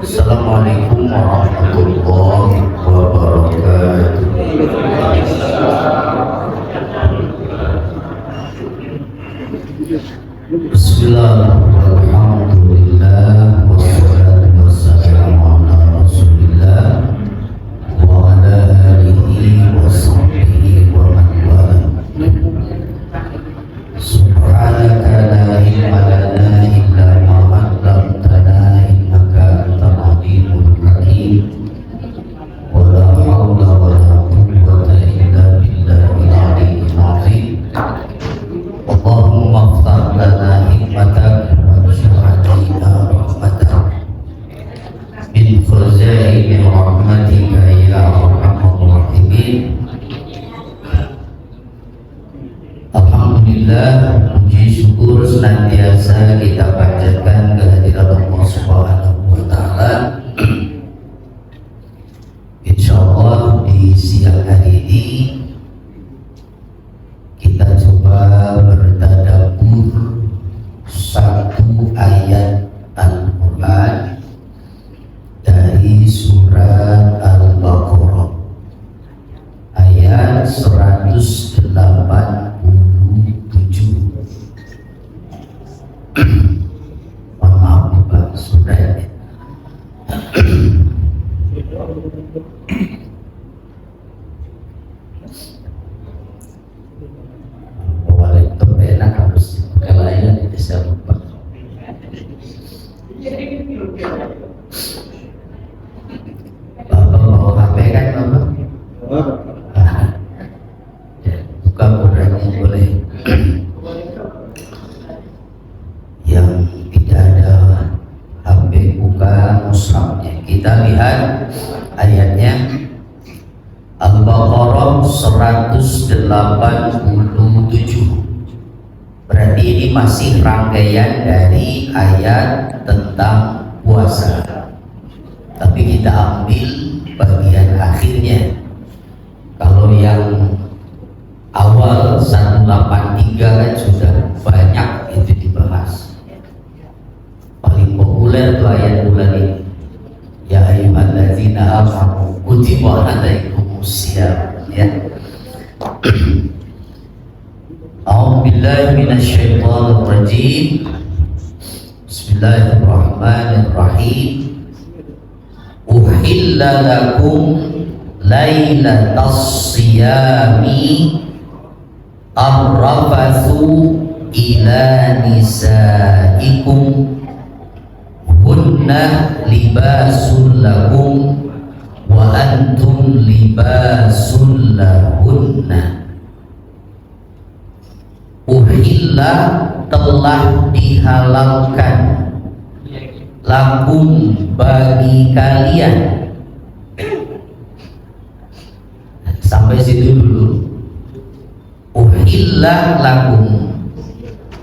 Assalamualaikum warahmatullahi wabarakatuh. Bismillahirrahmanirrahim. Alhamdulillah wassalatu wassalamu ala Rasulillah wa ala alihi wa sahbihi wa man wala. Subhanaka la ilma lana illa ma 'allamtana innaka antal alimul hakim. Wa la hawla wa la quwwata illa billahil aliyyil azim. Allahumma iftah lana hikmatak wa syuhadaina rahmatak min khazaini rahmatika ya arhamar rahimin. Alhamdulillah, puji syukur senantiasa kita panjatkan kehadirat Allah Subhanahu wa taala. Insyaallah di siang hari ini kita coba bertadabbur satu ayat Al-Qur'an dari surat Al-Baqarah ayat 187. Mohon maaf Pak Saudara. Waalaikumsalam, enak harus kelayan di desa lupa. Bapak mau HP kan Bapak? Buka Qurannya boleh. Yang tidak ada HP buka mushafnya. Kita lihat ayatnya. Al-Baqarah 187. Berarti ini masih rangkaian dari ayat tentang puasa. Tapi kita ambil bagian akhirnya. Kalau yang awal 183 kan sudah banyak itu dibahas. Paling populer itu ayat bulan ini. Ya ayyuhallazina amanu kutiba alaikumusiyam, ya. A'udzubillahi minasyaitonir rajim. Bismillahirrahmanirrahim. Uhilla lakum lailatas siyami arrafathu ila nisaikum hunna libasul lakum wa antum libasul lahunna. Uhilla telah dihalalkan lakum bagi kalian. Sampai situ dulu. Uhilla lakum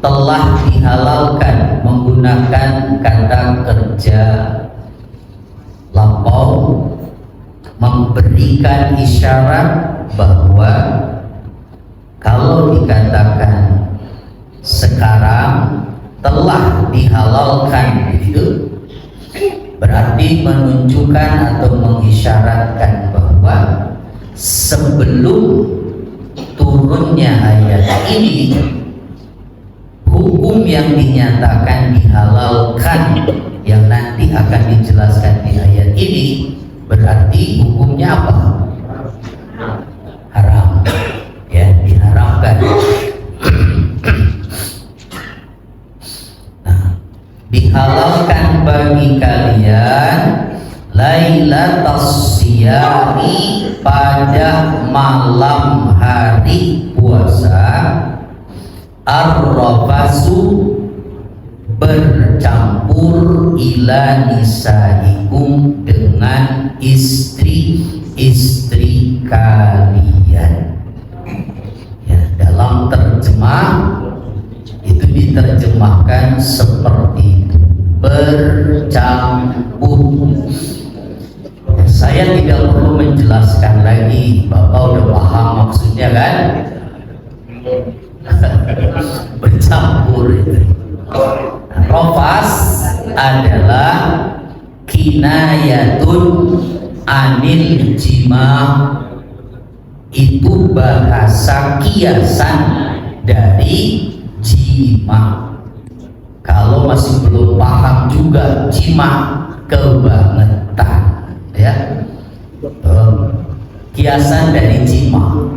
telah dihalalkan menggunakan kata kerja lampau, memberikan isyarat bahwa kalau dikatakan sekarang telah dihalalkan begitu, berarti menunjukkan atau mengisyaratkan bahwa sebelum turunnya ayat ini, hukum yang dinyatakan dihalalkan yang nanti akan dijelaskan di ayat ini berarti hukumnya apa? Haram, ya, diharamkan. Nah, dihalalkan bagi kalian lailatas siyami pada malam hari puasa arrafasu bercampur ila nisaikum dengan istri-istri kalian. Ya, dalam terjemah itu diterjemahkan seperti itu, bercampur. Ya, saya tidak perlu menjelaskan lagi, Bapak udah paham maksudnya kan? Bercampur itu. Rofas adalah kinayatun anil jima, itu bahasa kiasan dari jima. Kalau masih belum paham juga jima, kebangetan ya. Kiasan dari jima.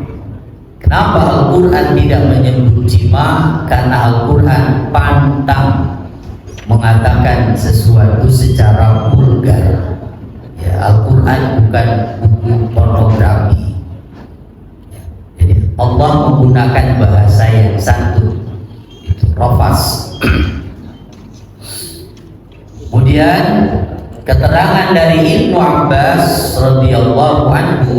Kenapa Al-Quran tidak menyebut jima? Karena Al-Quran pantang mengatakan sesuatu secara vulgar ya. Al-Quran bukan buku pornografi ya. Jadi Allah menggunakan bahasa yang santun, itu rafas. Kemudian keterangan dari Ibnu Abbas radhiyallahu anhu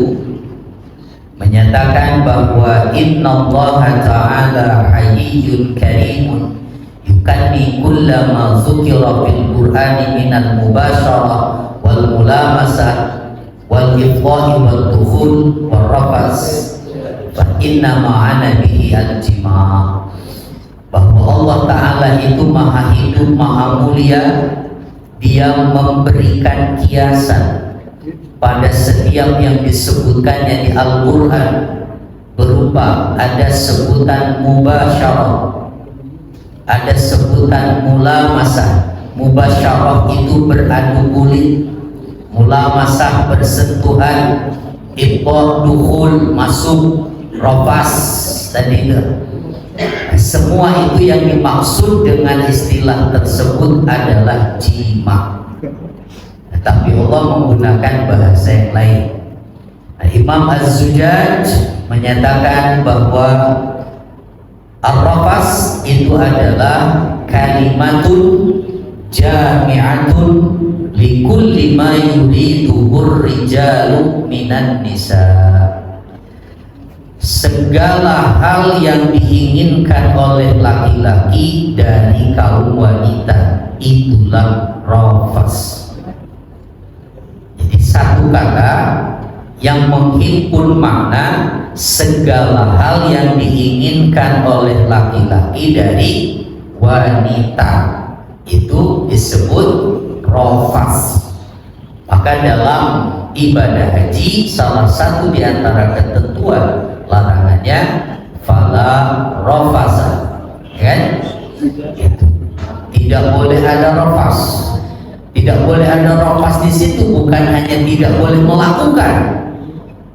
menyatakan bahwa innallaha ta'ala hayyun karimun yukanni kullama dzukira fil qur'ani minal mubasyarah wal mulamasah wal ifdha'i wal dukhul wal rafas fa inna ma'ana bihi al-jima'. Bahwa Allah Ta'ala itu maha hidup, maha mulia. Dia memberikan kiasan pada setiap yang disebutkannya di Al-Quran, berupa ada sebutan mubasyarah, ada sebutan mulamasah. Mubasyarah itu beradu kulit, mulamasah bersentuhan, ibqah dukhul masuk, rafas tadi itu. Semua itu yang dimaksud dengan istilah tersebut adalah jima. Tapi Allah menggunakan bahasa yang lain. Imam Az-Zujaj menyatakan bahwa ar-rafas itu adalah kalimatun jami'atun likulli ma yuriduhur rijalu minan nisa. Segala hal yang diinginkan oleh laki-laki dari kaum wanita, itulah rafas. Jadi satu kata yang menghimpun makna segala hal yang diinginkan oleh laki-laki dari wanita, itu disebut rafas. Maka dalam ibadah haji salah satu di antara ketentuan larangannya fala rafasa, kan? Itu tidak boleh ada rafas. Tidak boleh ada rafas di situ bukan hanya tidak boleh melakukan,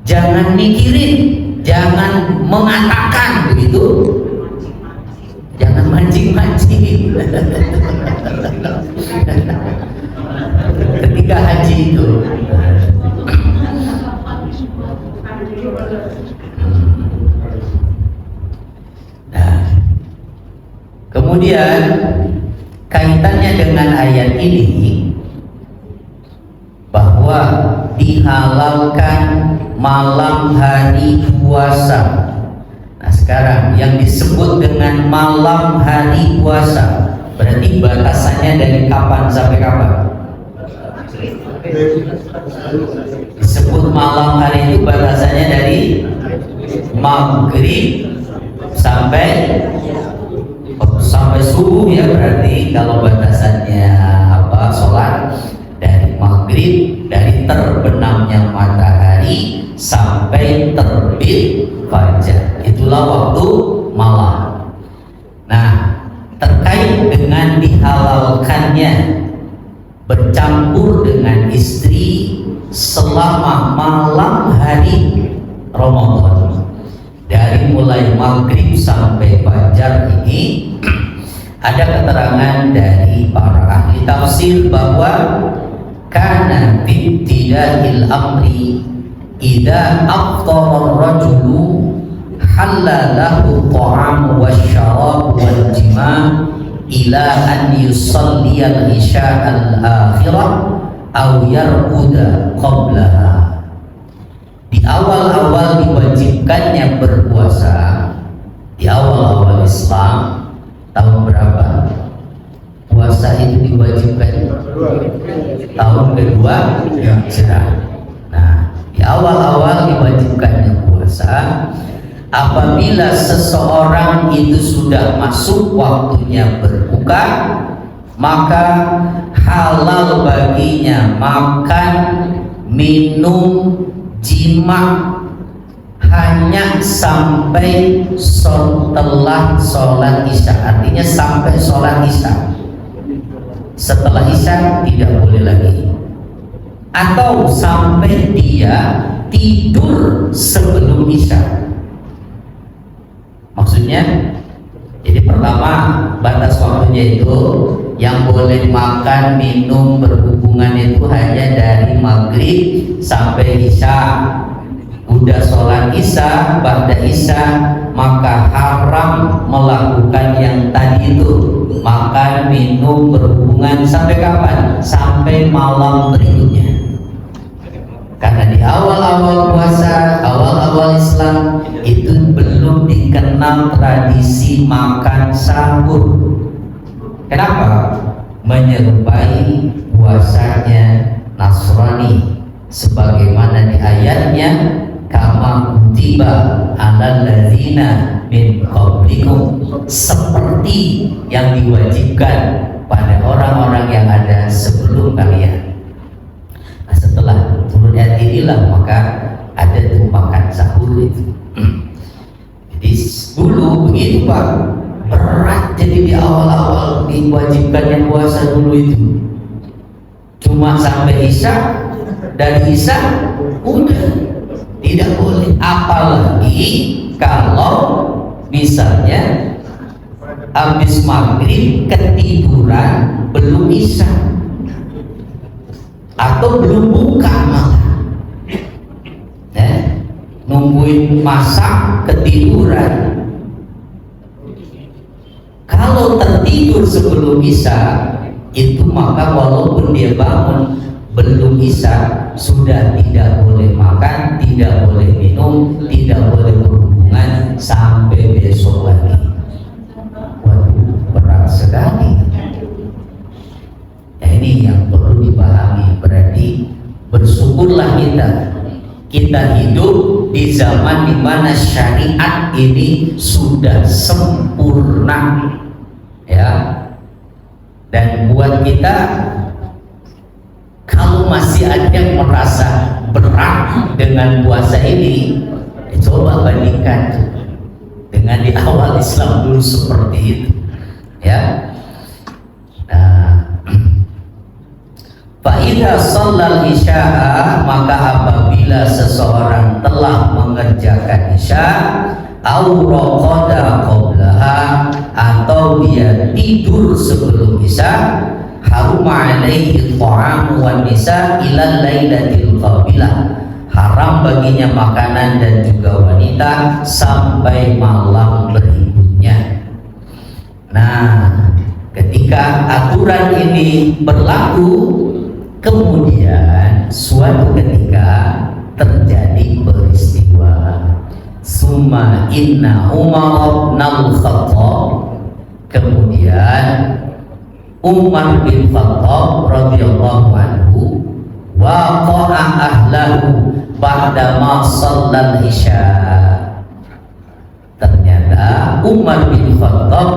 jangan mikirin, jangan mengatakan begitu, jangan mancing-mancing. Ketika haji itu. Kemudian kaitannya dengan ayat ini bahwa dihalalkan malam hari puasa. Nah sekarang yang disebut dengan malam hari puasa berarti batasannya dari kapan sampai kapan? Disebut malam hari itu batasannya dari maghrib sampai subuh ya, berarti kalau batasannya apa sholat dari maghrib, dari terbenamnya matahari sampai terbit fajar, itulah waktu malam. Nah terkait dengan dihalalkannya bercampur dengan istri selama malam hari Ramadan, dari mulai maghrib sampai fajar ini ada keterangan dari para ahli tafsir bahwa kana bibtida'il amri idza afṭara ar-rajulu halalahu at-ta'am wasyarab wal jima' ila an yusalli al-isya al-akhirah aw yarquda qablaha. Di awal-awal diwajibkannya berpuasa, di awal-awal Islam tahun berapa puasa itu diwajibkan? Tahun kedua Hijrah. Nah di awal-awal diwajibkannya puasa. Apabila seseorang itu sudah masuk waktunya berbuka, maka halal baginya makan, minum, jima hanya sampai setelah sholat isya. Artinya sampai sholat isya. Setelah isya tidak boleh lagi. Atau sampai dia tidur sebelum isya. Maksudnya, jadi pertama batas waktunya itu yang boleh makan, minum, berhubungan itu hanya dari maghrib sampai isya. Udah sholat isya, ba'da isya, maka haram melakukan yang tadi itu, makan, minum, berhubungan sampai kapan? Sampai malam berikutnya. Karena di awal-awal puasa, awal-awal Islam itu belum dikenal tradisi makan sahur. Kenapa? Menyerupai puasanya Nasrani, sebagaimana di ayatnya, kama kutiba alal ladzina min qablikum, seperti yang diwajibkan pada orang-orang yang ada sebelum kalian. Nah, setelah turun ayat inilah maka ada tuh makan sahur itu. Jadi dulu begitu Pak, berat. Jadi di awal-awal diwajibkannya puasa dulu itu cuma sampai isya, dari isya udah tidak boleh. Apalagi kalau misalnya habis maghrib ketiduran belum isya atau belum buka malah, nungguin masak ketiduran. Kalau tertidur sebelum isya itu maka walaupun dia bangun belum isya sudah tidak boleh makan, tidak boleh minum, tidak boleh berhubungan sampai besok lagi. Waduh, berat sekali. Ya, ini yang perlu dipahami. Berarti bersyukurlah kita hidup di zaman di mana syariat ini sudah sempurna, ya. Dan buat kita, kalau masih ada yang merasa berat dengan puasa ini, coba bandingkan dengan di awal Islam dulu seperti itu, ya. Nah, fa'idha shallal isya'a, maka apabila seseorang telah mengerjakan isya, au raqada qablaha, atau dia tidur sebelum isya, haruma alaihi ta'am wan nisa ila lailatil qabilah, haram baginya makanan dan juga wanita sampai malam berikutnya. Nah, ketika aturan ini berlaku, kemudian suatu ketika terjadi peristiwa, summa inna Umar bin Khattab, kemudian Umar bin Khattab radhiyallahu anhu waqa'a ahlahu ba'da ma shallal isya. Ternyata Umar bin Khattab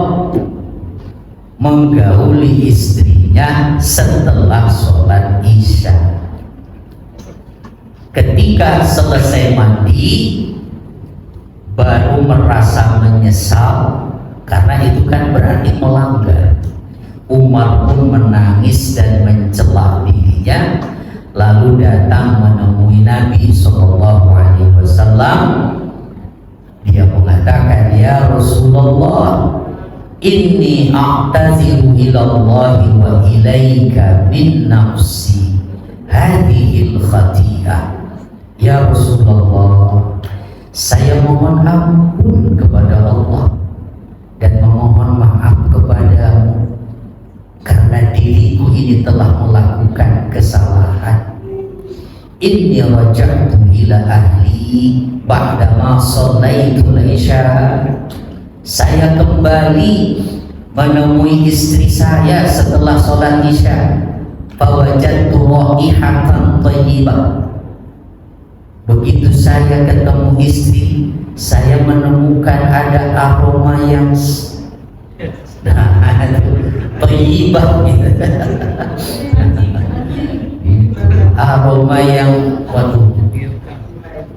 menggauli istrinya setelah sholat isya. Ketika selesai mandi baru merasa menyesal, karena itu kan berarti melanggar. Umar pun menangis dan mencela dirinya, lalu datang menemui Nabi SAW. Dia mengatakan, ya Rasulullah, inni a'taziru ilallahi wa ilaika min nafsi hadhil khati'ah. Ya Rasulullah, saya mohon ampun kepada Allah dan memohon maaf kepadamu karena diriku ini telah melakukan kesalahan. Inni raja'tu ila ahli ba'da ma shallaitul isya. Saya kembali menemui istri saya setelah sholat isya. Fawajadtu raihatan thayyibah. Begitu saya ketemu istri, saya menemukan ada aroma yang Nah, thayyibah gitu. Aroma yang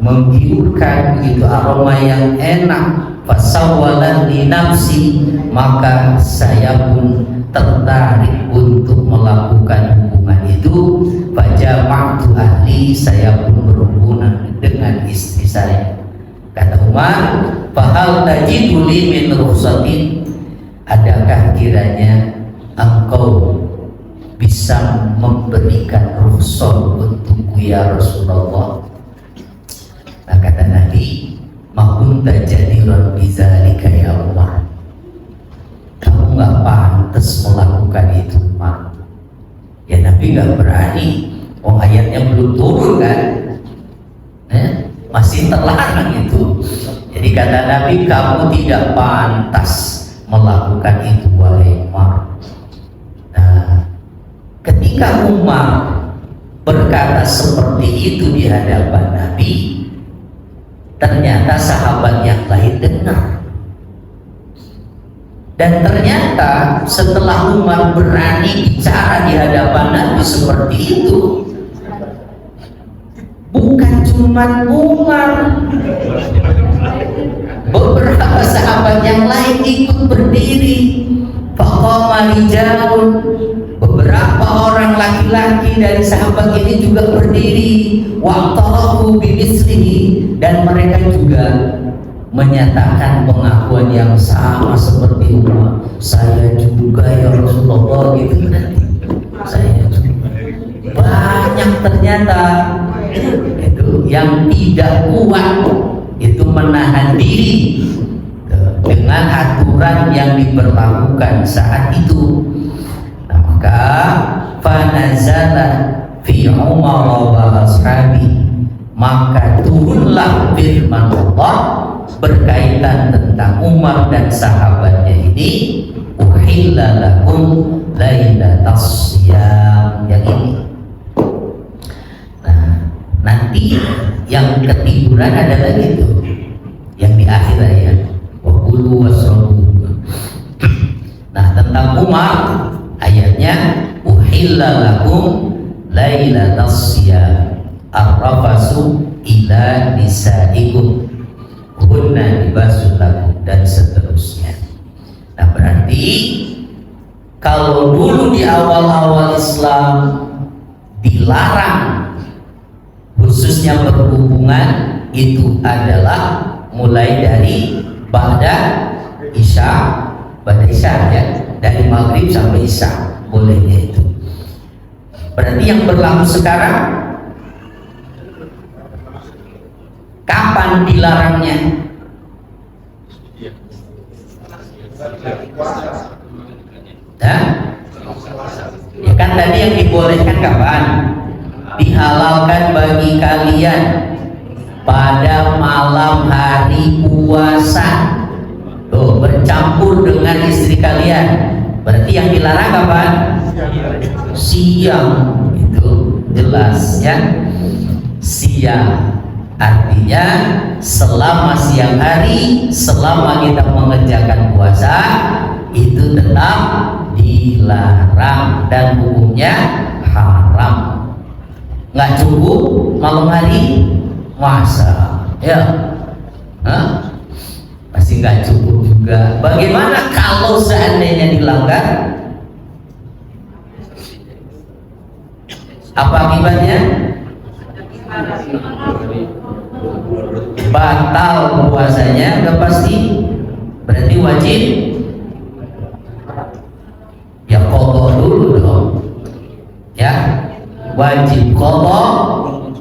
menggiurkan gitu, aroma yang enak. Fasawwalan li nafsi, maka saya pun tertarik untuk melakukan hubungan itu. Fajama'tu ahli, saya pun berhubungan dengan istri saya. Kata Umar, fahal tajidu li min rukhsatin, adakah kiranya engkau bisa memberikan rukhsah untukku ya Rasulullah? Nah, kata Nabi, makunta jadiran bizalika ya Umar, kamu nggak pantas melakukan itu Umar. Ya Nabi nggak berani, ayatnya belum turun kan, masih terlarang itu. Jadi kata Nabi, kamu tidak pantas melakukan itu wahai Umar. Nah, ketika Umar berkata seperti itu di hadapan Nabi, ternyata sahabat yang lain dengar. Dan ternyata setelah Umar berani bicara di hadapan Nabi seperti itu, bukan cuma Umar, beberapa sahabat yang lain ikut berdiri. Faqama rijalun, beberapa orang laki-laki dari sahabat ini juga berdiri. Wa'tarafu bimislihi, dan mereka juga menyatakan pengakuan yang sama seperti Umar. Saya juga ya Rasulullah, gitu nanti. Saya juga. Banyak ternyata itu yang tidak kuat itu menahan diri dengan aturan yang diberlakukan saat itu. Nah, maka fanazala fi Umar wa ashabi, maka turunlah firman Allah berkaitan tentang Umar dan sahabatnya ini. Uhilla lakum lailatas siyam, yang ini. Nah, nanti yang ketiduran ada lagi tuh, yang di akhir ayat. Wakulu wasrabu. Nah, tentang Umar ayatnya uhilla lakum lailatas siyam arrafasu ila nisaikum hunna libasul lakum, dan seterusnya. Nah, berarti kalau dulu di awal-awal Islam dilarang khususnya berhubungan itu adalah mulai dari Ba'da Isya ya, dari Maghrib sampai Isya bolehnya itu. Berarti yang berlaku sekarang, kapan dilarangnya? Hah? Ya kan tadi yang dibolehkan kapan? Dihalalkan bagi kalian pada malam hari puasa, tuh, bercampur dengan istri kalian. Berarti yang dilarang kapan? Siang, itu jelas ya. Siang artinya selama siang hari, selama kita mengerjakan puasa, itu tetap dilarang dan hukumnya haram. Nggak cukup malam hari puasa, ya, pasti nggak cukup juga. Bagaimana kalau seandainya dilanggar? Apa akibatnya? Batal puasanya udah pasti. Berarti wajib ya qadha dulu dong, ya, wajib qadha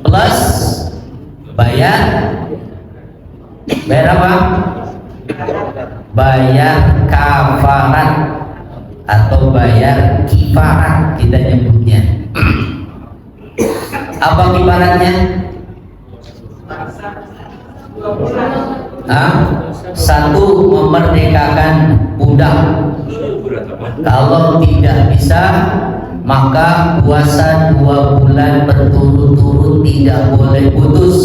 plus bayar apa? Bayar kafarat atau bayar kifarat kita nyebutnya. Apa kifaratnya? Satu, memerdekakan budak. Kalau tidak bisa, maka puasa 2 bulan berturut-turut, tidak boleh putus.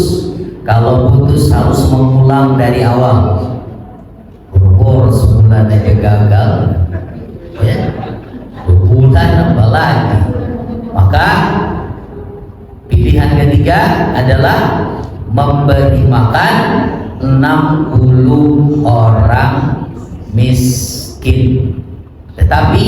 Kalau putus harus mengulang dari awal. Sebulan aja gagal, kesulitan apalagi. Maka pilihan ketiga adalah memberi makan 60 orang miskin. Tetapi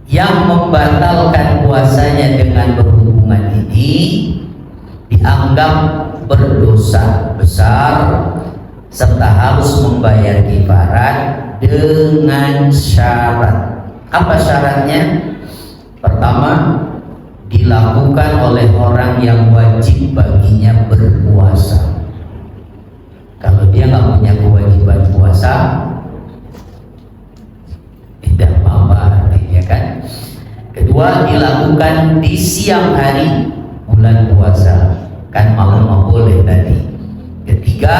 yang membatalkan puasanya dengan berhubungan ini dianggap berdosa besar serta harus membayar kifarat dengan syarat. Apa syaratnya? Pertama, dilakukan oleh orang yang wajib baginya berpuasa. Kalau dia nggak punya kewajiban puasa, tidak apa-apa artinya kan. Kedua, dilakukan di siang hari bulan puasa, kan malam boleh tadi. Ketiga,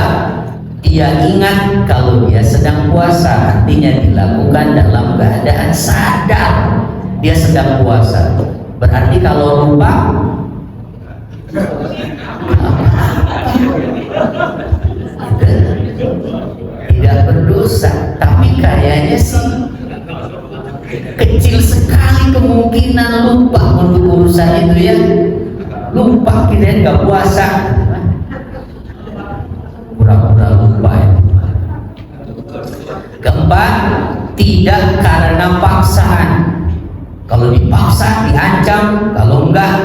dia ingat kalau dia sedang puasa, artinya dilakukan dalam keadaan sadar dia sedang puasa. Berarti kalau lupa tidak berdosa. Tapi kayaknya sih kecil sekali kemungkinan lupa untuk urusan itu ya. Lupa kita nggak puasa, pura-pura lupa itu. Keempat, tidak karena paksaan. Kalau dipaksa, diancam, kalau enggak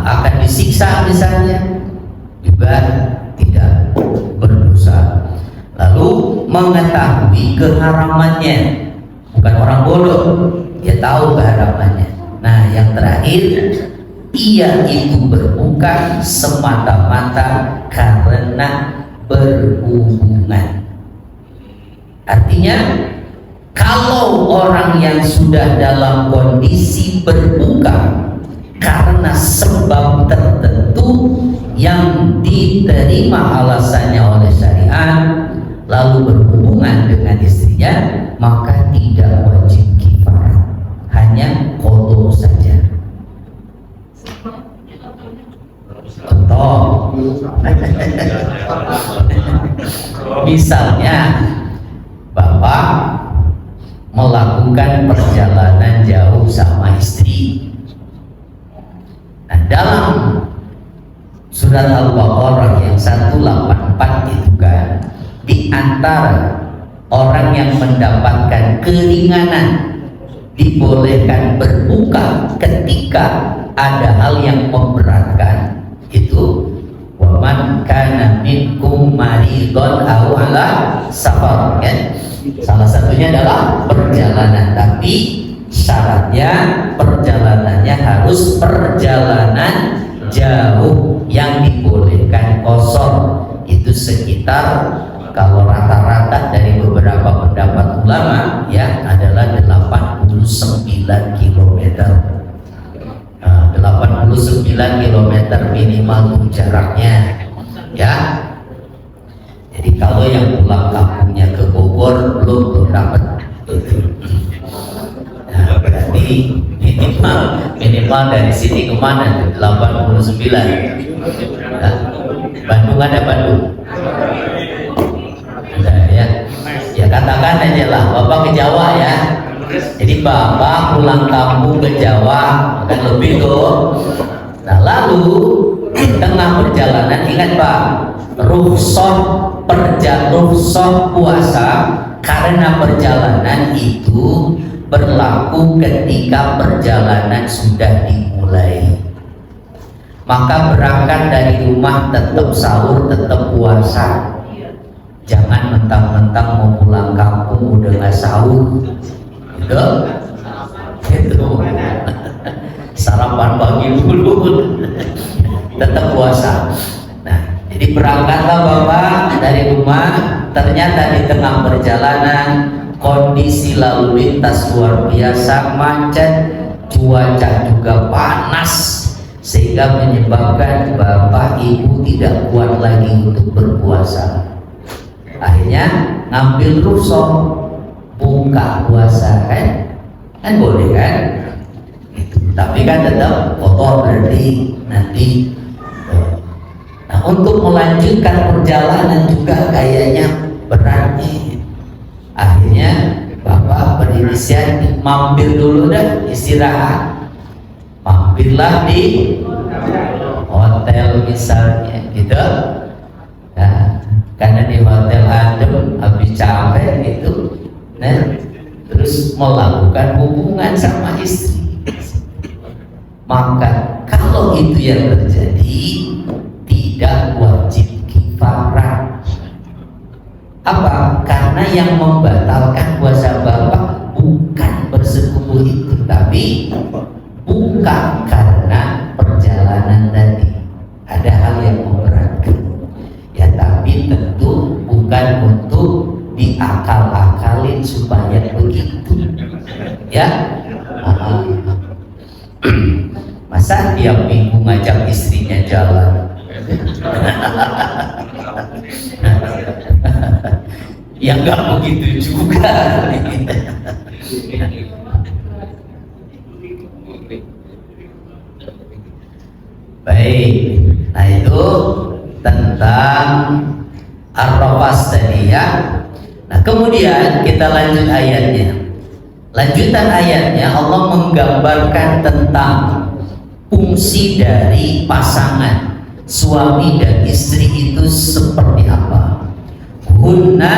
akan disiksa misalnya, juga tidak berdosa. Lalu mengetahui keharamannya, bukan orang bodoh, dia tahu keharamannya. Nah, yang terakhir, ia itu berbuka semata-mata karena berhubungan. Artinya, kalau orang yang sudah dalam kondisi berbuka karena sebab tertentu yang diterima alasannya oleh syariat, lalu berhubungan dengan istrinya, maka tidak wajib kifarat, hanya qada saja. Contoh, misalnya bapak melakukan perjalanan jauh sama istri. Nah, dalam surat Al-Baqarah yang 184 itu kan, di antara orang yang mendapatkan keringanan dibolehkan berbuka ketika ada hal yang memberatkan, itu waman kana minkum maridon aw ala safar, kan? Salah satunya adalah perjalanan, tapi syaratnya perjalanannya harus perjalanan jauh yang dibolehkan qashar. Itu sekitar, kalau rata-rata dari beberapa pendapat ulama ya, adalah 89 km. 89 km minimal jaraknya ya. Jadi kalau yang pulang kampungnya ke Bogor belum dapat itu. Nah, berarti minimal dari sini kemana? 89. Nah, Bandung ada Bandung? Ada ya. Ya katakan aja lah, Bapak ke Jawa ya. Jadi Bapak pulang kampung ke Jawa kan lebih tuh. Nah, lalu di tengah perjalanan, ingat Pak, rukhsah puasa karena perjalanan itu berlaku ketika perjalanan sudah dimulai. Maka berangkat dari rumah tetap sahur, tetap puasa. Jangan mentang-mentang mau pulang kampung udah nggak sahur, gitu. Sarapan pagi dulu, tetap puasa. Nah, jadi berangkatlah Bapak dari rumah, ternyata di tengah perjalanan kondisi lalu lintas luar biasa, macet, cuaca juga panas, sehingga menyebabkan Bapak Ibu tidak kuat lagi untuk berpuasa. Akhirnya ngambil rukhsah buka puasa, kan boleh kan? Tapi kan tetap kotor berarti nanti. Nah, untuk melanjutkan perjalanan juga kayaknya berat nih. Akhirnya Bapak berinisiatif mampir dulu dah, istirahat, mampirlah di hotel misalnya gitu. Nah, karena di hotel adem habis capek gitu, nah terus melakukan hubungan sama istri. Maka kalau itu yang terjadi, tidak wajib kifarah. Apa? Karena yang membatalkan puasa Bapak bukan bersekutu itu, tapi bukan karena perjalanan tadi. Ada hal yang memberatkan, ya, tapi tentu bukan untuk diakal-akalin supaya begitu, ya. Masa tiap minggu ngajak istrinya jalan? Ya nggak begitu juga. Baik, nah itu tentang Ar-Rafas tadi ya. Nah kemudian kita lanjut ayatnya. Lanjutan ayatnya Allah menggambarkan tentang fungsi dari pasangan suami dan istri itu seperti apa. Hunna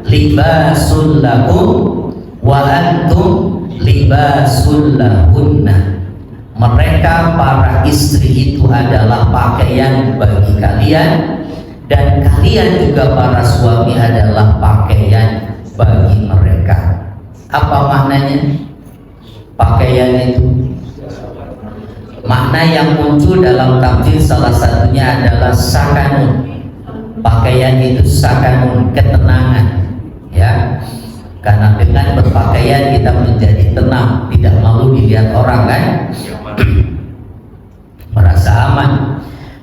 libasul lakum wa antum libasul lahunna. Mereka para istri itu adalah pakaian bagi kalian, dan kalian juga para suami adalah pakaian bagi mereka. Apa maknanya pakaian itu? Makna yang muncul dalam tafsir salah satunya adalah sakanun. Pakaian itu sakanun, ketenangan, ya. Karena dengan berpakaian kita menjadi tenang, tidak malu dilihat orang kan, merasa aman.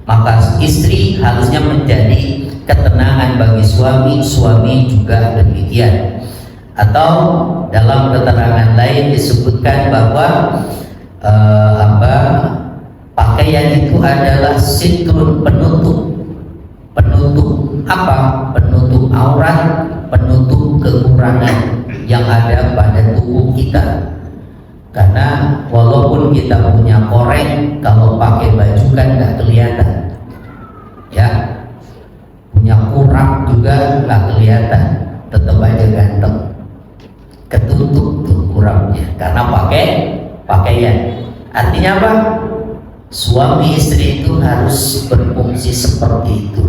Maka istri harusnya menjadi ketenangan bagi suami, suami juga demikian. Atau dalam keterangan lain disebutkan bahwa pakaian itu adalah sitrun, penutup. Penutup apa? Penutup aurat, penutup kekurangan yang ada pada tubuh kita. Karena walaupun kita punya koreng, kalau pakai baju kan nggak kelihatan, ya. Punya kurang juga nggak kelihatan, tetap aja ganteng. Ketutup tuh kurangnya karena pakai pakaian. Artinya apa? Suami istri itu harus berfungsi seperti itu.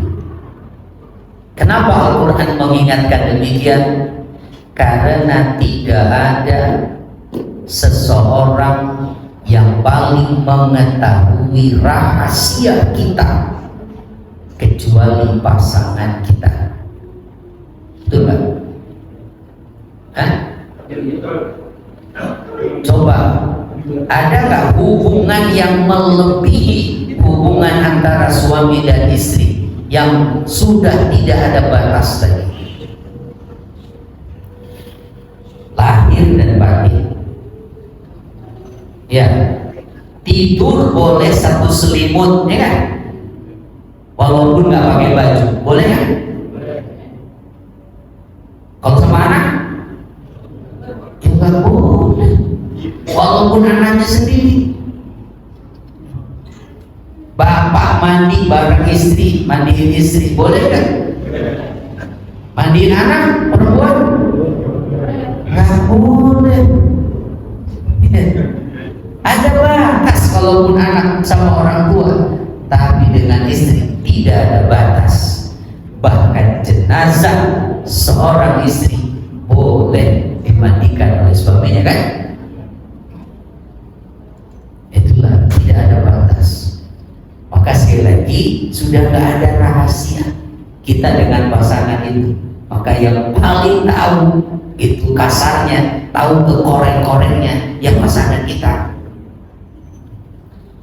Kenapa Al-Quran mengingatkan demikian? Karena tidak ada seseorang yang paling mengetahui rahasia kita kecuali pasangan kita. Betul nggak? Hah? Coba, ada nggak hubungan yang melebihi hubungan antara suami dan istri yang sudah tidak ada batas tadi? Lahir dan batin. Ya, tidur boleh satu selimut, ya kan? Walaupun nggak pakai baju, boleh kan? Kalau sama anak, ya nggak boleh. Walaupun anaknya sendiri. Bapak mandi bareng istri, mandiin istri, boleh kan? Mandiin anak perempuan, nggak boleh. Ada batas kalaupun anak sama orang tua, tapi dengan istri tidak ada batas. Bahkan jenazah seorang istri boleh dimandikan oleh suaminya kan? Itulah, tidak ada batas. Maka sekali lagi sudah nggak ada rahasia kita dengan pasangan itu. Maka yang paling tahu itu kasarnya, tahu kekoreng-korengnya yang pasangan kita.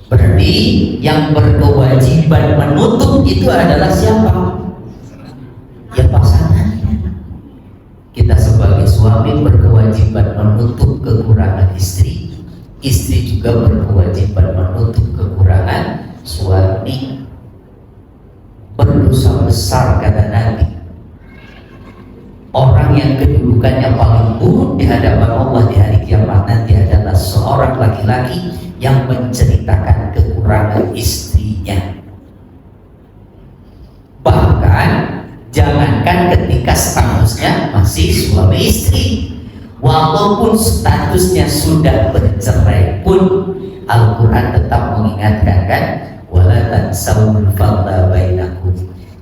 Berarti yang berkewajiban menutup itu adalah siapa? Ya pasangannya. Kita sebagai suami berkewajiban menutup kekurangan istri. Istri juga berkewajiban menutup kekurangan suami. Berdosa besar kata Nabi orang yang kedudukannya paling buruk di hadapan Allah di hari kiamat nanti adalah seorang laki-laki yang menceritakan kekurangan istrinya. Bahkan jangankan ketika statusnya masih suami istri, walaupun statusnya sudah bercerai pun Al-Quran tetap mengingatkan kan, wala tansawul fadla bainakum,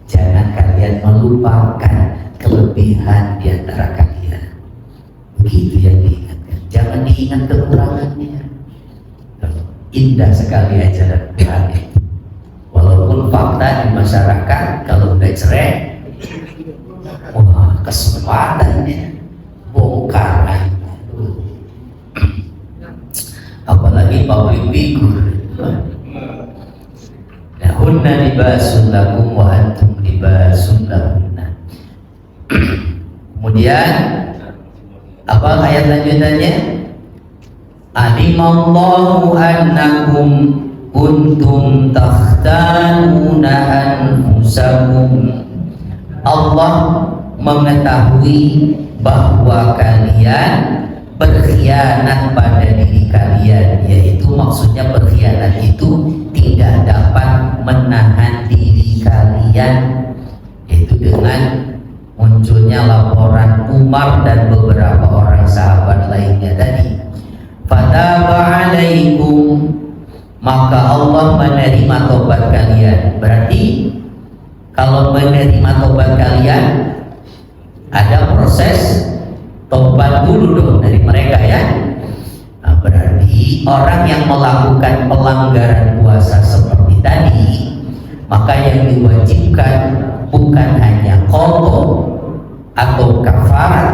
jangan kalian melupakan kelebihan di antara kalian. Begitu yang diingatkan, jangan diingat kekurangannya. Indah sekali ajaran Quran itu. Walaupun fakta di masyarakat kalau udah cerai, wah kesempatannya bongkaran, apalagi public figure. Lahunna libasun lakum wa antum libasun lahunna. Kemudian apa ayat lanjutannya? Alimallahu annakum kuntum takhtanuna anfusakum. Allah mengetahui bahwa kalian berkhianat pada diri kalian, yaitu maksudnya berkhianat itu tidak dapat menahan diri kalian, yaitu dengan munculnya laporan Umar dan beberapa orang sahabat lainnya tadi. Fataba alaikum, maka Allah menerima tobat kalian. Berarti kalau menerima tobat kalian ada proses tobat dulu dong dari mereka ya. Nah, berarti orang yang melakukan pelanggaran puasa seperti tadi, maka yang diwajibkan bukan hanya qadha atau kafarat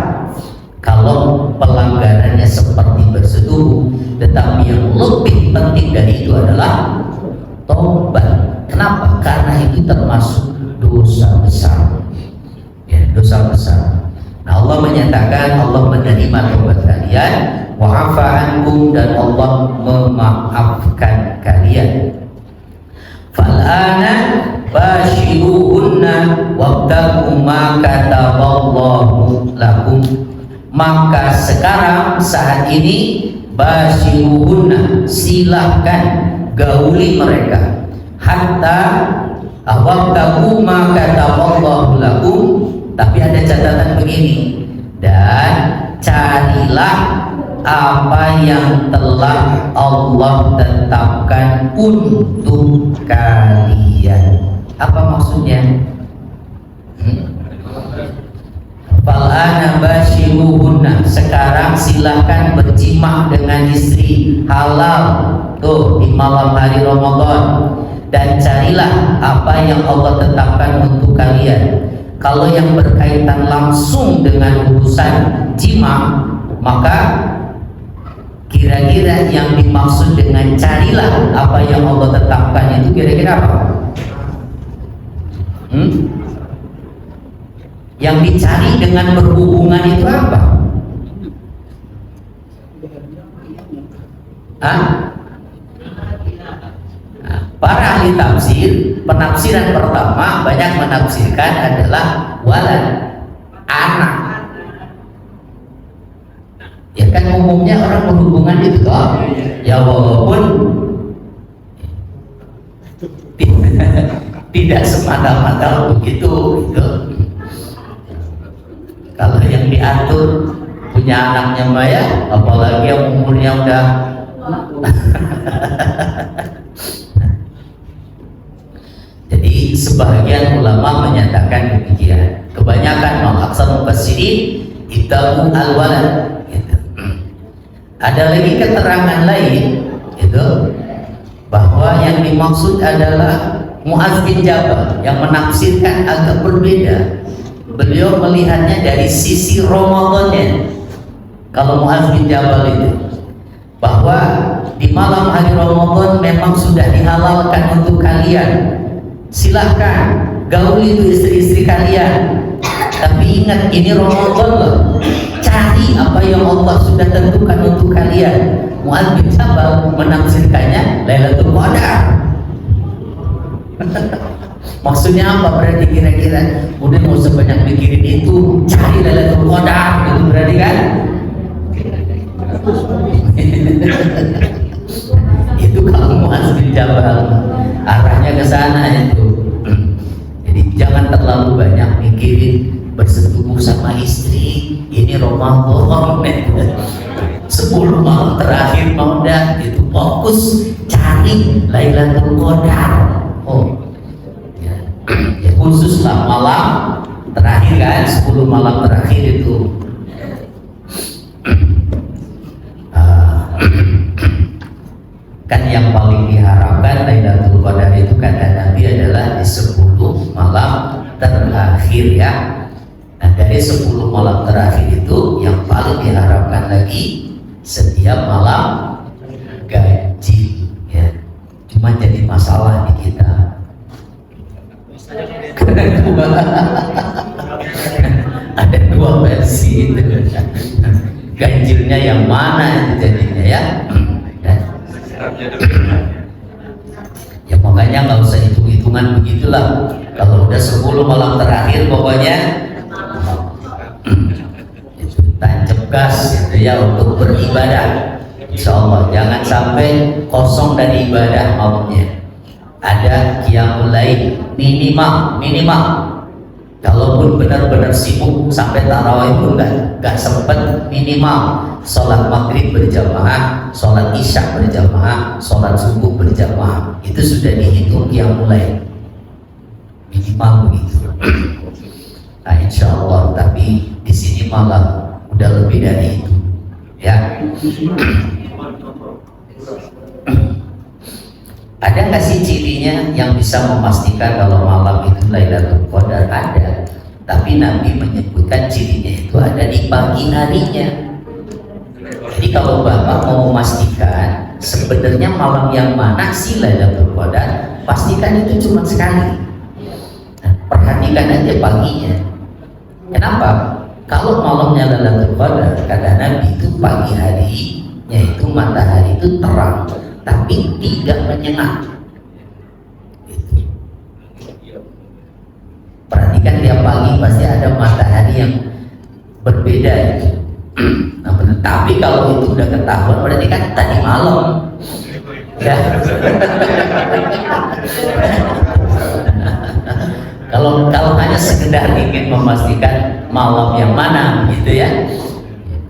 kalau pelanggarannya seperti bersetubuh, tetapi yang lebih penting dari itu adalah tobat. Kenapa? Karena itu termasuk dosa besar. Ya, dosa besar. Nah, Allah menyatakan Allah menerima tobat kalian, wa'afa ankum, dan Allah memaafkan kalian. Fal'ana bashiruhunna wabtaghu ma kataballahu lakum. Maka sekarang saat ini bashiruhunna, silahkan gauli mereka, hatta wabtaghu ma kataballahu lakum. Tapi ada catatan begini, dan carilah apa yang telah Allah tetapkan untuk kalian. Apa maksudnya? Fal'ana bashiruhunna, sekarang silahkan berjimah dengan istri halal tuh di malam hari Ramadan, dan carilah apa yang Allah tetapkan untuk kalian. Kalau yang berkaitan langsung dengan urusan jima, maka kira-kira yang dimaksud dengan carilah apa yang Allah tetapkan itu kira-kira apa? Yang dicari dengan berhubungan itu apa? Para ahli tafsir, penafsiran pertama banyak menafsirkan adalah walad, anak. Ya kan umumnya orang berhubungan itu toh. Ya walaupun tidak semata-mata begitu gitu. Kalau yang diatur punya anaknya Maya, apalagi yang umurnya udah jadi sebagian ulama menyatakan demikian. Kebanyakan aksar mufassirin ittabu al-walad gitu. Ada lagi keterangan lain itu bahwa yang dimaksud adalah Mu'adz bin Jabal yang menafsirkan agak berbeda. Beliau melihatnya dari sisi Ramadannya. Kalau Mu'adz bin Jabal itu bahwa di malam hari Ramadan memang sudah dihalalkan untuk kalian, silahkan gauli itu istri-istri kalian, tapi ingat ini Ramadan loh, cari apa yang Allah sudah tentukan untuk kalian. Mu'adz bin Jabal menafsirkannya Lailatul Qadar. Maksudnya apa? Berarti kira-kira udah mau sebanyak mikirin itu, cari Lailatul Qadar gitu berarti kan? Itu kamu Muaz bin Jabal, arahnya ke sana itu. Jadi jangan terlalu banyak mikirin bersetubuh sama istri, ini Ramadan 10 malam terakhir mau dah, itu fokus cari Lailatul Qadar. Ya, khususlah malam terakhir kan, 10 malam terakhir itu. Kan yang paling diharapkan Lailatul Qadar itu kata Nabi adalah di 10 malam terakhir ya. Nah dari 10 malam terakhir itu yang paling diharapkan lagi setiap malam ganjil ya. Cuma jadi masalah di kita. Ada 2 versi itu. Ganjilnya yang mana itu jadinya ya? Ya makanya nggak usah hitung-hitungan begitulah. Kalau udah 10 malam terakhir pokoknya itu tancap gas gitu ya untuk beribadah. Insya Allah jangan sampai kosong dari ibadah malamnya. Ada qiyamul lail minimal. Kalaupun benar-benar sibuk sampai tarawih pun nggak sempat, minimal sholat maghrib berjamaah, sholat isya berjamaah, sholat subuh berjamaah, itu sudah dihitung qiyamul lail minimal begitu. Nah insya Allah, tapi di sini malah udah lebih dari itu ya. Ada nggak sih cirinya yang bisa memastikan kalau malam itu Lailatul Qadar? Ada, tapi Nabi menyebutkan cirinya itu ada di pagi harinya. Jadi kalau Bapak mau memastikan sebenarnya malam yang mana sih Lailatul Qadar, pastikan itu cuma sekali. Nah, perhatikan aja paginya. Kenapa? Kalau malamnya Lailatul Qadar, kata Nabi itu pagi harinya itu matahari itu terang, tapi tidak menyengat. Perhatikan tiap pagi pasti ada matahari yang berbeda itu. Nah, tapi kalau itu udah ketahuan berarti kan tadi malam. Ya. Kalau hanya sekedar ingin memastikan malam yang mana gitu ya,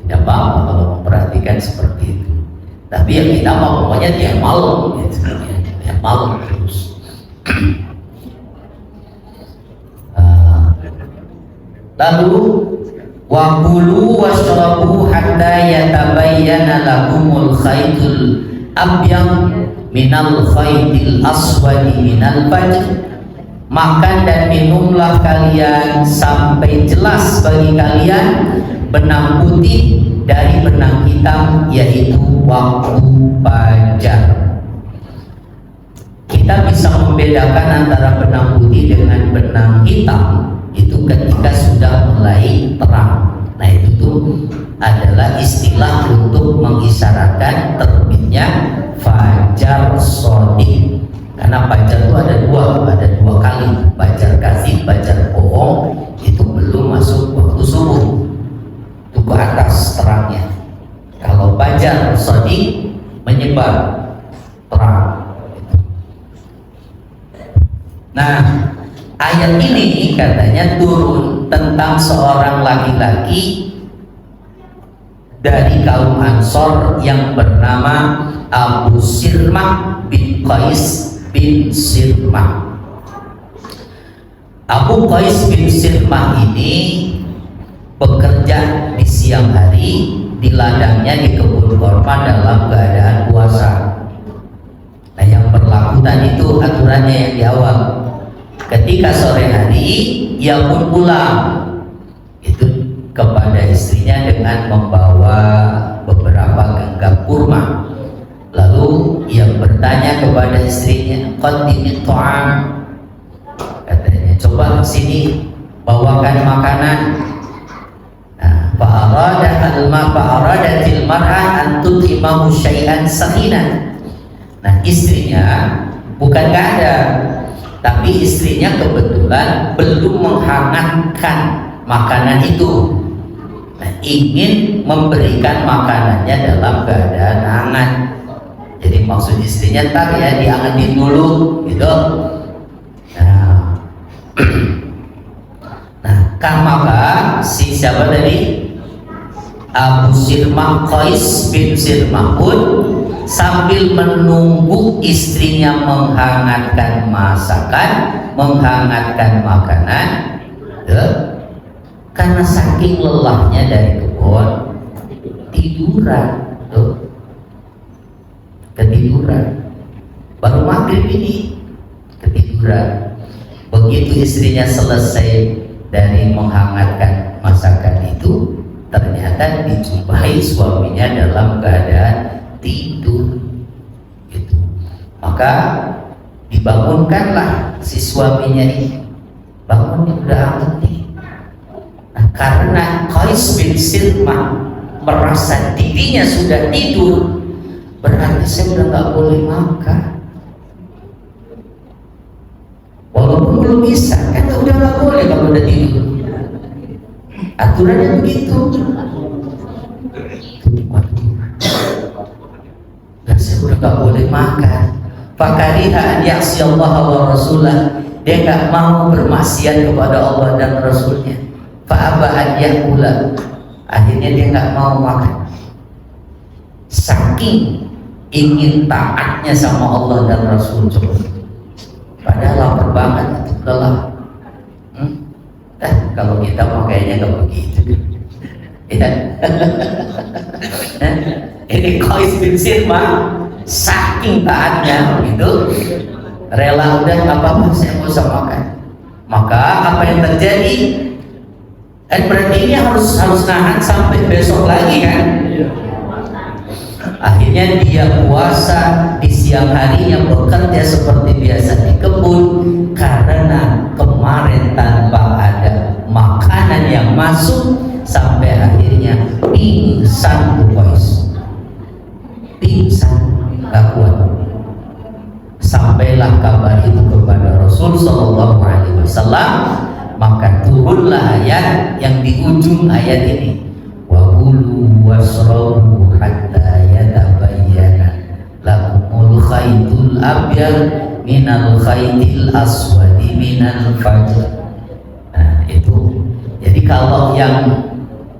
tidak apa-apa kalau memperhatikan seperti itu. Tapi yang kita mau pokoknya tiap malam gitu, tiap malam terus. Lalu wa kulu washrabu hatta yatabayyana lakumul khaytul abyad minal khaytil aswadi minal fajr. Makan dan minumlah kalian sampai jelas bagi kalian benang putih dari benang hitam, yaitu waktu fajar. Kita bisa membedakan antara benang putih dengan benang hitam itu ketika sudah mulai terang. Nah itu tuh adalah istilah untuk mengisyaratkan terbitnya fajar shodiq. Karena fajar itu ada dua kali, fajar kadzib, fajar bohong, itu belum masuk waktu subuh, itu ke atas terangnya. Kalau fajar shodiq menyebar terang. Nah, ayat ini katanya turun tentang seorang laki-laki dari kaum Ansor yang bernama Abu Sirmah bin Qais bin Sirmah. Abu Qais bin Sirmah ini bekerja di siang hari di ladangnya di kebun kurma dalam keadaan puasa. Nah yang berlaku tadi itu aturannya yang di awal. Ketika sore hari ia pun pulang itu kepada istrinya dengan membawa beberapa genggam kurma. Lalu ia bertanya kepada istrinya, qaddimit ta'am, katanya, coba sini bawakan makanan. Nah, fa'aradatil mar'ah an tut'imahu syai'an sakhinan. Nah istrinya bukan gak ada, tapi istrinya kebetulan belum menghangatkan makanan itu. Nah, ingin memberikan makanannya dalam keadaan hangat. Jadi maksud istrinya ntar ya diangetin dulu gitu. Nah, maka si siapa tadi? Abu Sirmah, Qais bin Sirmah pun sambil menunggu istrinya menghangatkan masakan, menghangatkan makanan, ya, karena saking lelahnya dari kebun, tiduran, tuh, ketiduran. Baru maghrib ini ketiduran. Begitu istrinya selesai dari menghangatkan masakan itu, ternyata dijumpai suaminya dalam keadaan tidur gitu. Maka dibangunkanlah si suaminya ini. Bangun, udah amat nih. Nah, karena Qais bin Sirmah merasa dirinya sudah tidur, berarti saya udah gak boleh makan. Walaupun belum bisa, kan udah gak boleh kalau udah tidur. Aturannya begitu. Dan saya udah gak boleh makan. Fakariha an ya'si Allah wa rasulah. Dia gak mau bermaksiat kepada Allah dan Rasulnya. Fa'aba an ya'kula. Akhirnya dia gak mau makan. Saking ingin taatnya sama Allah dan Rasul. Padahal lapar banget itu, lelah. Kalau kita mau kayaknya gak begitu. Ya. Ini Qais bin Sirmah saking taatnya gitu, rela udah nggak apa-apa saya mau usah makan. Maka apa yang terjadi? Berarti ini harus nahan sampai besok lagi kan? Akhirnya dia puasa, di siang harinya bekerja seperti biasa di kebun, karena kemarin tanpa ada makanan yang masuk sampai akhirnya pingsan Qais. Pingsan, gak kuat. Sampailah kabar itu kepada Rasul Sallallahu Alaihi Wasallam, maka turunlah ayat yang di ujung ayat ini. Wa kulu wasrabu hatta yatabayyana lakumul khaytul abyad minal khaytil aswadi minal fajr. Nah, itu. Jadi kalau yang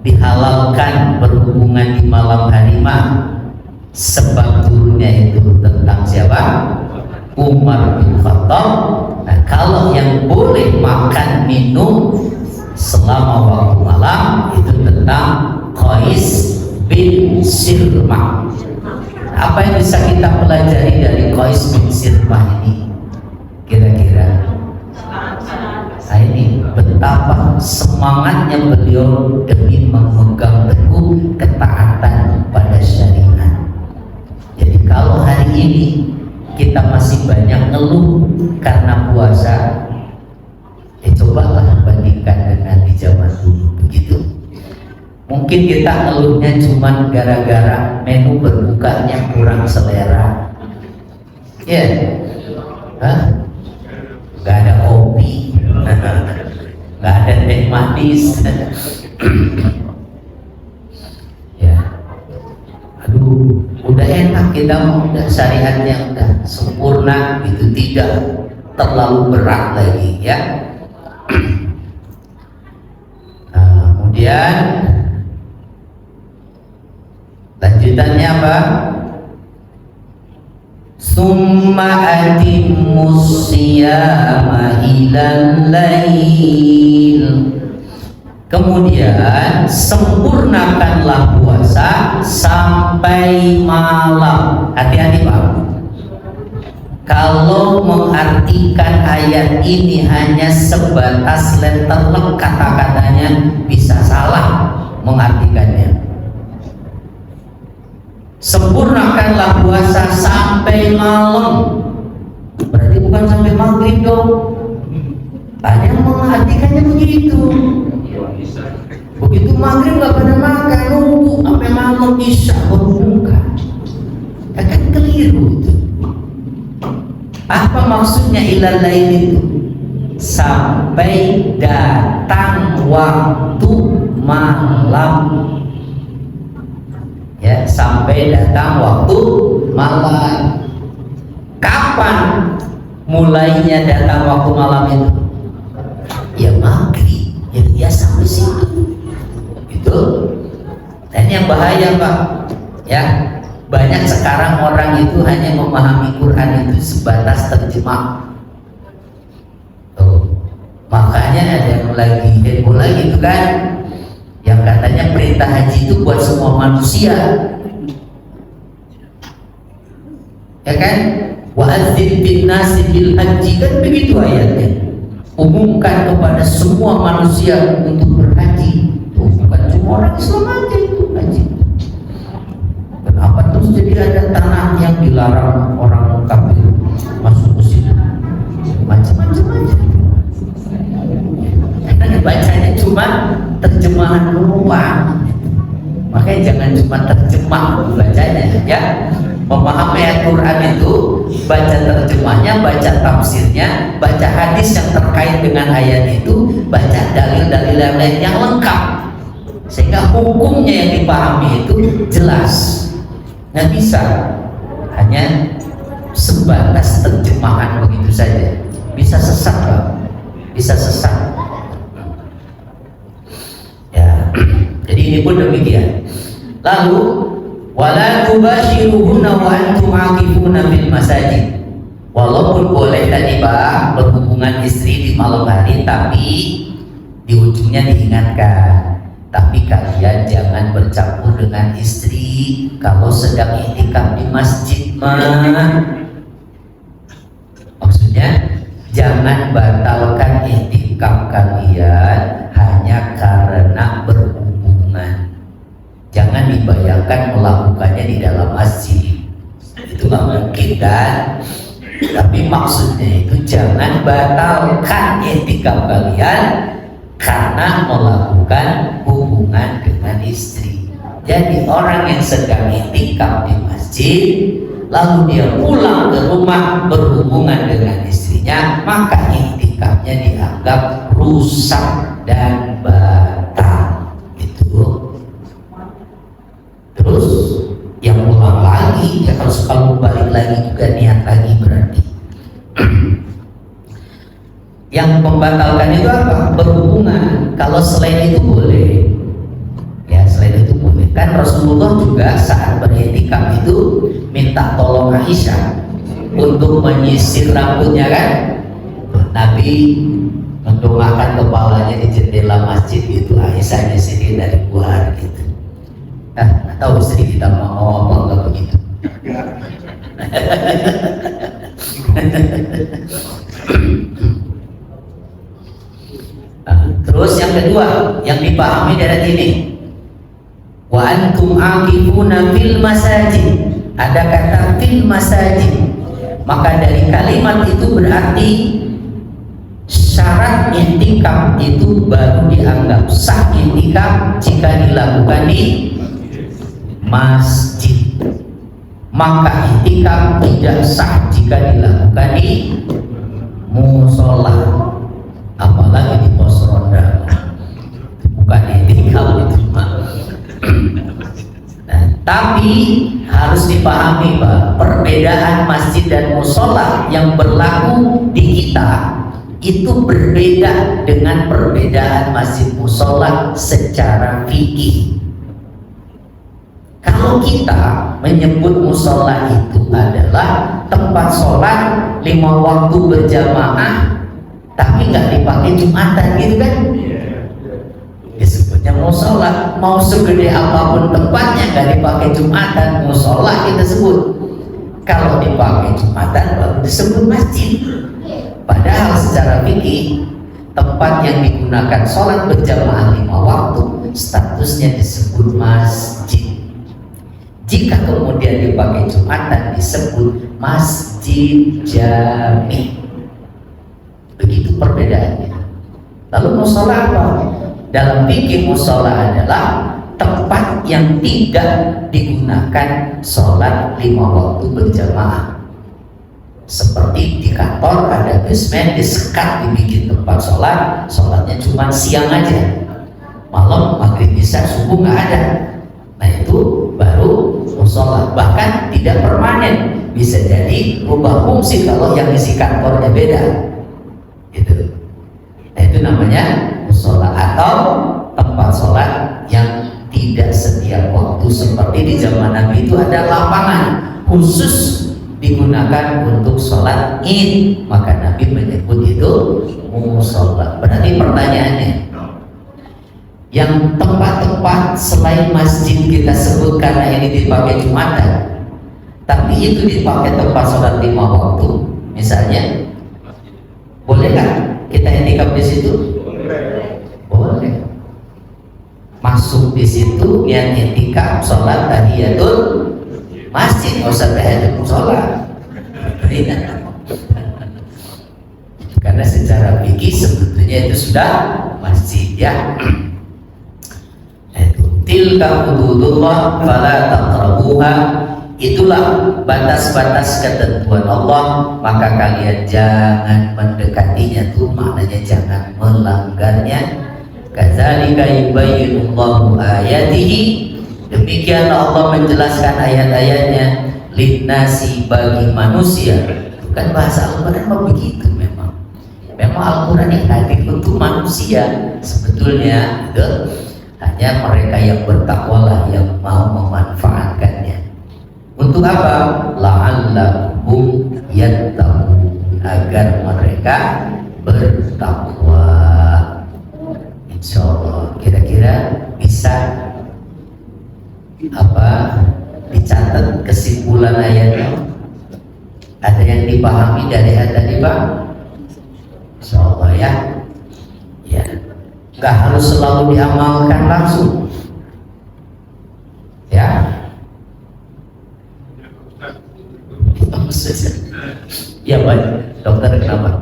dihalalkan berhubungan di malam hari mah, sebab turunnya itu tentang siapa? Umar bin Khattab. Nah, kalau yang boleh makan minum selama waktu malam itu tentang Qais bin Sirmah. Apa yang bisa kita pelajari dari Qais bin Sirmah ini? Kira-kira ini betapa semangatnya beliau demi memegang teguh ketaatan pada syariat. Jadi kalau hari ini kita masih banyak ngeluh karena puasa, cobalah bandingkan dengan di zaman dulu begitu. Mungkin kita ngeluhnya cuma gara-gara menu berbukanya kurang selera, ya, nggak ada kopi, nggak ada teh manis, ya, aduh, udah enak kita mau, udah syariatnya udah sempurna, itu tidak terlalu berat lagi, ya. Nah, kemudian lanjutannya apa? Summa atimmus siyama ilal lail. Kemudian sempurnakanlah puasa sampai malam. Hati-hati Pak. Kalau mengartikan ayat ini hanya sebatas letterlek kata-katanya, bisa salah mengartikannya. Sempurnakanlah puasa sampai malam, berarti bukan sampai maghrib dong. Tanya mengartikannya begitu. Begitu maghrib gak pada makan, nunggu sampai malam isya baru buka. Kan keliru itu. Apa maksudnya ilal lail itu? Sampai datang waktu malam. Ya, sampai datang waktu malam. Kapan mulainya datang waktu malam itu? Ya maghrib. Ya sampai situ. Itu. Dan yang bahaya Pak, ya banyak sekarang orang itu hanya memahami Quran itu sebatas terjemah. Tuh, makanya ada yang lagi heboh lagi itu kan, yang katanya perintah haji itu buat semua manusia, ya kan? Wa'adzin bin nasi bil haji, kan begitu ayatnya. Umumkan kepada semua manusia untuk berhaji. Tuh, bukan cuma orang Islam aja itu haji. Kenapa terus jadi ada tanah yang dilarang orang kafir masuk ke situ? Macam-macam aja. Karena bacanya cuma terjemahan doang. Makanya jangan cuma terjemah bacanya, ya. Memahami Al-Quran itu baca terjemahnya, baca tafsirnya, baca hadis yang terkait dengan ayat itu, baca dalil-dalil yang lain yang lengkap, sehingga hukumnya yang dipahami itu jelas. Nggak bisa hanya sebatas terjemahan begitu saja, bisa sesat Pak, bisa sesat ya. Jadi ini pun demikian. Lalu wala tubashiruhunna wa antum aqifuna fil masajid. Walaupun boleh tadi Pak berhubungan istri di malam hari, tapi di ujungnya diingatkan, tapi kalian jangan bercampur dengan istri kalau sedang i'tikaf di masjid maksudnya jangan batalkan i'tikaf kalian hanya karena berhubungan. Jangan dibayangkan melakukannya di dalam masjid, itu nggak mungkin kan? Tapi maksudnya itu jangan batalkan i'tikaf kalian karena melakukan hubungan dengan istri. Jadi orang yang sedang i'tikaf di masjid lalu dia pulang ke rumah berhubungan dengan istrinya, maka i'tikafnya dianggap rusak dan batal. Itu. Terus yang ulang lagi, ya kalau balik lagi juga niat lagi berarti. Yang membatalkan itu apa? Berhubungan. Kalau selain itu boleh, ya selain itu boleh. Kan Rasulullah juga saat beriktikaf itu minta tolong Aisyah untuk menyisir rambutnya kan. Nabi mendoakan kepalanya di jendela masjid itu, Aisyah nyisirin dari luar gitu. Tahu istri kita mau apa enggak begitu. Terus yang kedua yang dipahami dari ini, wa antum aqifuna fil masajid, ada kata fil masajid, maka dari kalimat itu berarti syarat i'tikaf itu baru dianggap sah i'tikaf jika dilakukan di masjid. Maka i'tikaf tidak sah jika dilakukan di musola, apalagi di pos ronda. Bukan i'tikaf itu nah, tapi harus dipahami Pak, perbedaan masjid dan musola yang berlaku di kita itu berbeda dengan perbedaan masjid musola secara fikih. Kalau kita menyebut musola itu adalah tempat sholat 5 waktu berjamaah, tapi nggak dipakai Jumatan gitu kan? Disebutnya musola. Mau segede apapun tempatnya nggak dipakai Jumatan, musola kita sebut. Kalau dipakai Jumatan baru disebut masjid. Padahal secara fikih tempat yang digunakan sholat berjamaah 5 waktu statusnya disebut masjid. Jika kemudian dipakai Jumatan disebut masjid jami. Begitu perbedaannya. Lalu musola apa? Dalam fikih musola adalah tempat yang tidak digunakan sholat 5 waktu berjamaah. Seperti di kantor ada basement, disekat, dibikin tempat sholat, sholatnya cuma siang aja, malam, maghrib, isya, subuh nggak ada. Nah itu baru musola. Bahkan tidak permanen, bisa jadi rubah fungsi kalau yang isi kantornya beda. Gitu. Nah itu namanya musola atau tempat sholat yang tidak setiap waktu. Seperti di zaman Nabi itu ada lapangan khusus digunakan untuk sholat id, maka Nabi menyebut itu musola. Berarti pertanyaannya, yang tempat-tempat selain masjid kita sebut karena ini dipakai Jumatan, tapi itu dipakai tempat sholat 5 waktu, misalnya, bolehkah kita i'tikaf di situ? Boleh. Masuk di situ niat i'tikaf, sholat tahiyatul masjid, nggak usah tahiyatul sholat. Karena secara fikih sebetulnya itu sudah masjid ya. Tilka hududullah fala taqrabuha, itulah batas-batas ketentuan Allah, maka kalian jangan mendekatinya, tuh maknanya jangan melanggarnya. Kadzalika yubayyinullahu ayatihi, demikian Allah menjelaskan ayat-ayatnya linnasi, bagi manusia. Bukan bahasa Al-Quran begitu, memang Al-Quran yang hadir untuk manusia sebetulnya gitu. Hanya mereka yang bertakwalah yang mau memanfaatkannya. Untuk apa? La'allahum yattaqun, agar mereka bertakwa. Insyaallah kira-kira bisa apa dicatat kesimpulan ayatnya? Ada yang dipahami dari ayat tadi, Pak? Insyaallah ya. Ya. Nggak harus selalu diamalkan langsung ya. Ya Pak, dokter kenapa?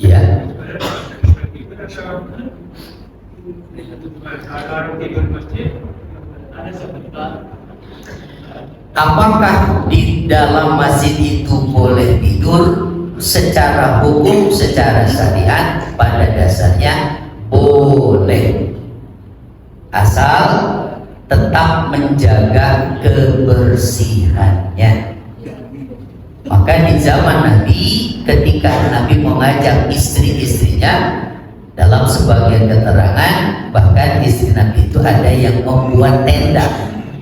Ya. Apakah di dalam masjid itu boleh tidur? Secara hukum, secara syariat pada dasarnya boleh, asal tetap menjaga kebersihannya. Maka di zaman Nabi, ketika Nabi mengajak istri-istrinya, dalam sebagian keterangan bahkan istri Nabi itu ada yang membuat tenda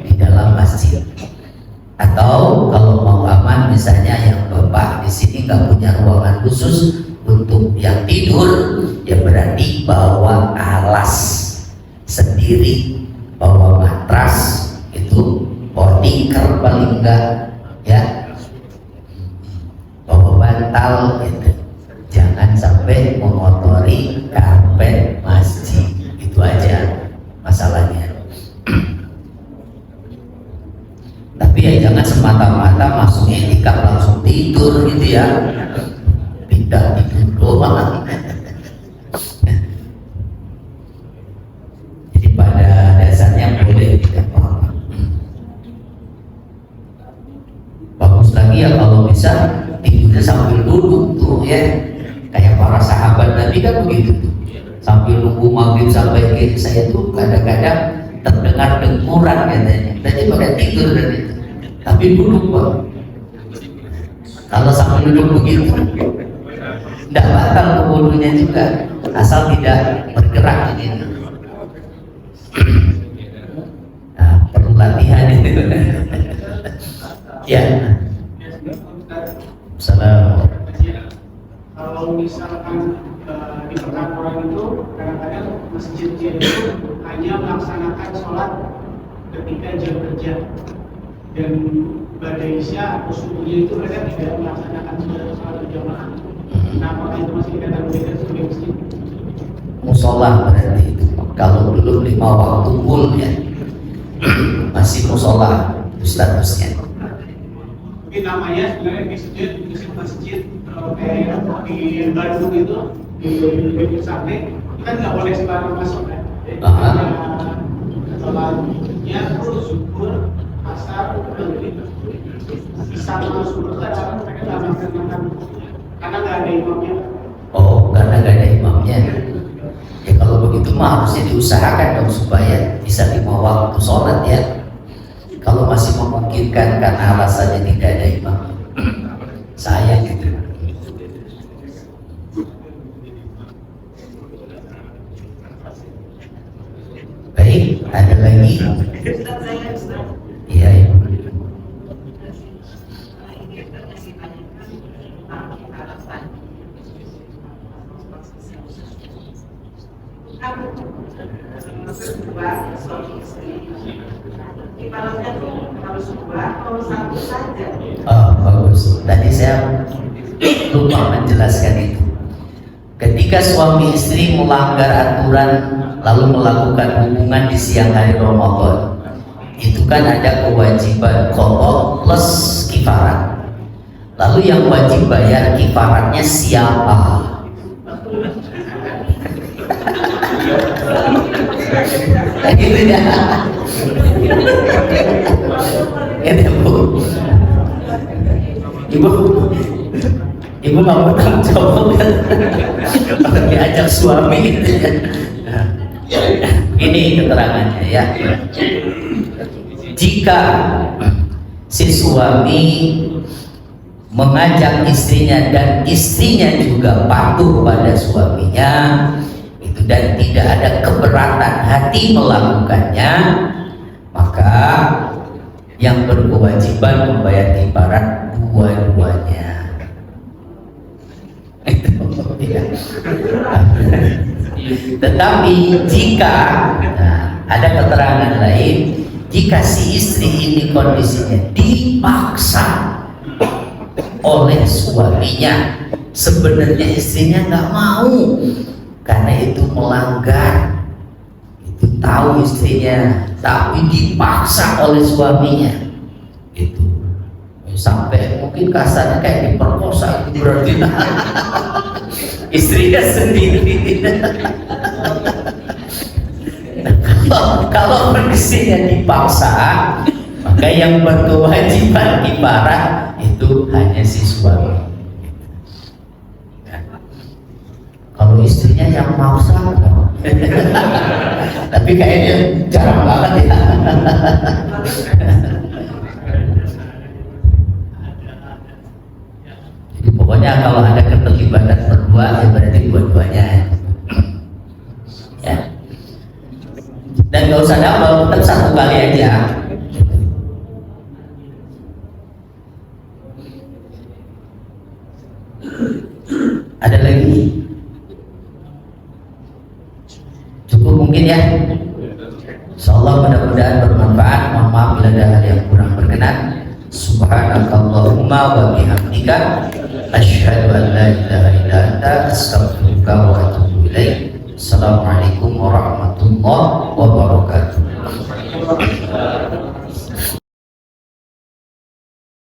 di dalam masjid. Atau kalau mau aman, misalnya yang bapak di sini nggak punya ruangan khusus untuk yang tidur, ya berarti bawa alas sendiri, bawa matras itu, bawa tikar paling enggak ya, bawa bantal gitu. Jangan sampai mengotori karpet masjid, itu aja masalahnya. Tapi ya jangan semata-mata masuk i'tikaf langsung tidur gitu ya, tidak tidur doang. Jadi pada dasarnya boleh tidak apa-apa. Bagus lagi ya kalau bisa tidurnya sambil duduk tuh ya, kayak para sahabat Nabi kan begitu tuh, sambil nunggu maghrib sampai saya tuh kadang-kadang terdengar denguran katanya, tadi pada tidur dan itu, tapi duduk Pak. Kalau sampai duduk begitu tidak batal wudunya juga, asal tidak bergerak ini. Nah, perlu latihan itu. Ya. Assalamualaikum. Kalau misalkan di perkantoran itu kadang-kadang masjidnya itu hanya melaksanakan sholat ketika jam kerja, dan pada isya atau subuhnya itu mereka tidak melaksanakan sholat berjamaah. Nah, apakah itu masih dikatakan sebagai masjid? Musola berarti itu. Kalau dulu 5 waktu full ya, masih musola statusnya. Tapi namanya sebenarnya di masjid kayak di Bandung itu, di Sate, kita nggak boleh sembarang masuk kan? Sholatnya terus zuhur, asar, harus duduk karena mereka nggak makan karena nggak ada imamnya. Oh, karena nggak ada imamnya. Ya kalau begitu mah harusnya diusahakan dong supaya bisa 5 waktu sholat ya. Kalau masih memungkinkan karena alasannya tidak ada imam, sayang gitu. Baik, ada lagi? Iya, Ibu. Ibaratnya tuh harus 2 atau 1 saja. Oh, bagus. Tadi saya lupa menjelaskan itu. Ketika suami istri melanggar aturan lalu melakukan hubungan di siang hari Ramadan, itu kan ada kewajiban qada plus kifarat. Lalu yang wajib bayar kifaratnya siapa? Nah, gitu ya. Ini ibu nggak mau tanggung jawab kan? Kalau diajak suami gitu ya. Ini keterangannya ya. Jika si suami mengajak istrinya dan istrinya juga patuh pada suaminya itu dan tidak ada keberatan hati melakukannya, maka yang berkewajiban membayar kifarat dua-duanya. Tetapi jika ada keterangan lain, jika si istri ini kondisinya dipaksa oleh suaminya, sebenarnya istrinya nggak mau karena itu melanggar, itu tahu istrinya, tapi dipaksa oleh suaminya, itu sampai mungkin kasarnya kayak diperkosa, itu berarti istrinya sendiri. Kalau kondisinya dipaksa, maka yang berkewajiban kifarat itu hanya si suami. Kalau istrinya yang maksa, tapi kayaknya jarang banget ya. Jadi pokoknya kalau ada keterlibatan berdua, ya berarti dua-duanya. Ya. Dan nggak usah double, tetap satu kali aja. Ada lagi? Cukup mungkin ya. Insyaallah mudah-mudahan bermanfaat. Mohon maaf bila ada hal yang kurang berkenan. Subhanakallahumma wa bihamdika asyhadu an la ilaha illa anta astaghfiruka wa atubu ilaik. Assalamualaikum warahmatullahi